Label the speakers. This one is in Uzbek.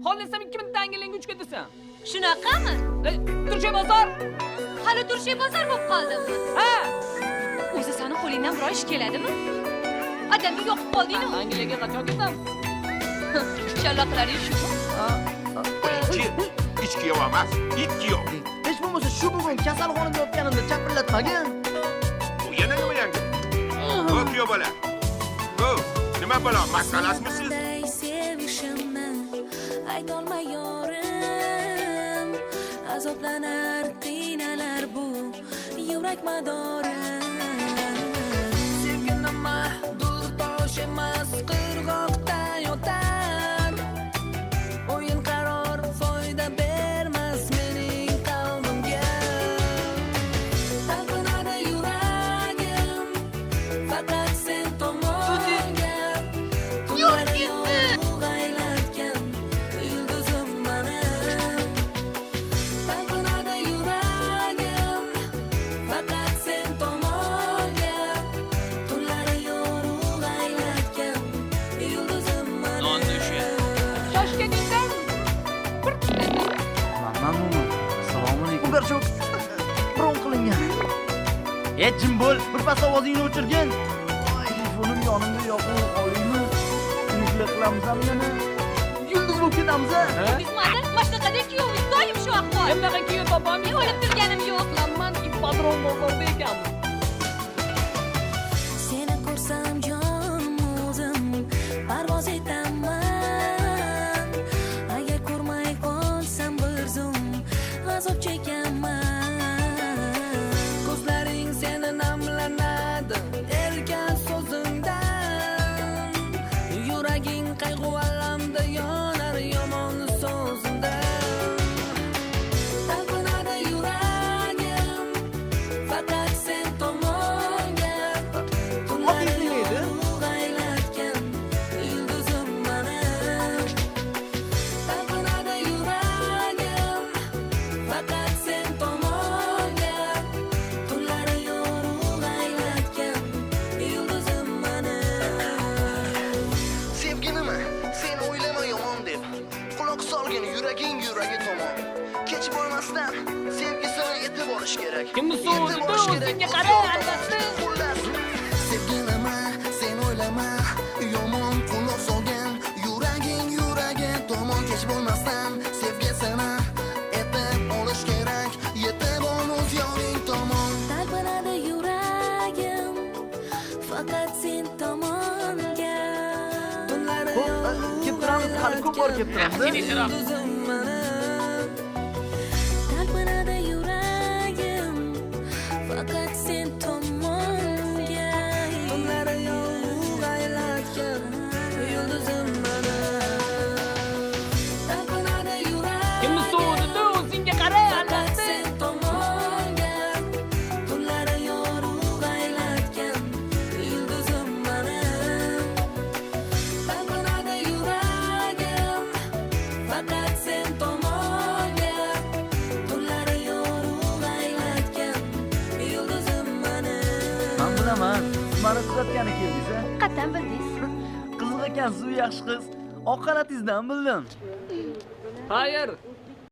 Speaker 1: Xohlasam 2000 tangalarga 3 ga desam.
Speaker 2: Shunaqami?
Speaker 1: Turkiya bozor.
Speaker 2: Hali Turkiya bozor bo'lib qoldimi?
Speaker 1: Ha.
Speaker 2: O'zi seni qo'lingdan biror ish keladimi? Adamga yoqib qoldingmi?
Speaker 1: Tangalarga qachon ketam?
Speaker 2: Chaloqlaring shu.
Speaker 3: İçki yok emas, itki yok.
Speaker 4: Hech bo'lmasa shu bugun kasalxonada yotganimda chapillatmagin.
Speaker 3: Bu yana nima yangi? Ko'p yo bola. Ko'p. Nima bola? Maskalasmisiz?
Speaker 5: Sevishimni aytolmayorim, azoblanar, qiynalar bu yurak madorim. Sevgini mahdur tosh emas, qirg'oqdan o'tar. O'yin qaror foyda bermas mening qalbimga. Talpinadi yuragim, faqat sen tomonga. G'aylatgan yulduzim mening. Talpinadi yuragim, faqat sen tomonga. Tunlari yorug' g'aylatgan yulduzim mening.
Speaker 1: Shoshganingdan
Speaker 4: Mamnunman. Assalomu alaykum. Ugarchok. Bron qilingan. Jim bo'l, bir pas ovozingni o'chirgin. Telefonim yonimda yo'qmi, oymi? Uyqu qilamizmi yana? Yulduz bo'lib ketamiz a?
Speaker 2: Bizmada mashinada kuyovingiz doim shu ahvol.
Speaker 1: bunaqa kiyim topolmayman.
Speaker 2: Men o'ylab turganim yo'q.
Speaker 1: Man ipodrom bozorda ekanman.
Speaker 5: Seni ko'rsam jonim o'zim parvoz etaman. Agar ko'rmay qolsam bir zum azob chekaman. Ko'zlaring seni namlanadi erkan so'zingdan. Yuraging qayg'u alamda yonar yomon so'zingdan. Talpinadi yuragim, faqat sen tomonga.
Speaker 4: Otingiz nima edi?
Speaker 5: G'aylatgan yulduzim mening. Talpinadi yuragim, faqat sen tomonga. Tunlari yorug' g'aylatgan yulduzim mening.
Speaker 6: Sevginimi, sen o'ylama yomon deb. Quloq solgin yuraging yuragi tomon. Kech bo'lmasdan sevgisini yetib olish kerak.
Speaker 1: Kim bu so'zni?
Speaker 6: Yetib olish kerak.
Speaker 1: O'zingga qara, albatta.
Speaker 6: Xullas, sevginimi, sen o'ylama yomon. Quloq solgin yuraging yuragi tomon. Kech bo'lmasdan sevgisini yetib olish kerak. Yetib ol o'z yoring tomon.
Speaker 5: Talpinadi yuragim, faqat sen tomonga. Tunlari
Speaker 4: Kelib turamiz, hali ko'p bor kelib turamiz.
Speaker 5: yulduzim mening. Talpinadi yuragim, faqat sen tomonga. Tunlari yorug' g'aylatgan yulduzim mening. Talpinadi
Speaker 1: Kim bu
Speaker 5: yuragim,
Speaker 1: so'zni? O'zingga qara,
Speaker 5: faqat
Speaker 1: albatta.
Speaker 5: sen tomonga. Tunlari yorug' g'aylatgan yulduzim mening. Talpinadi yuragim, faqat sen tomonga. Tunlari yorug' g'aylatgan yulduzim mening.
Speaker 4: Men bilaman. Meni kuzatgani keldingiz a?
Speaker 2: Qattan bildingiz?
Speaker 4: Qiziq ekansiz, u yaxshi qiz. Oq xalatingizdan bildim.
Speaker 1: Xayr,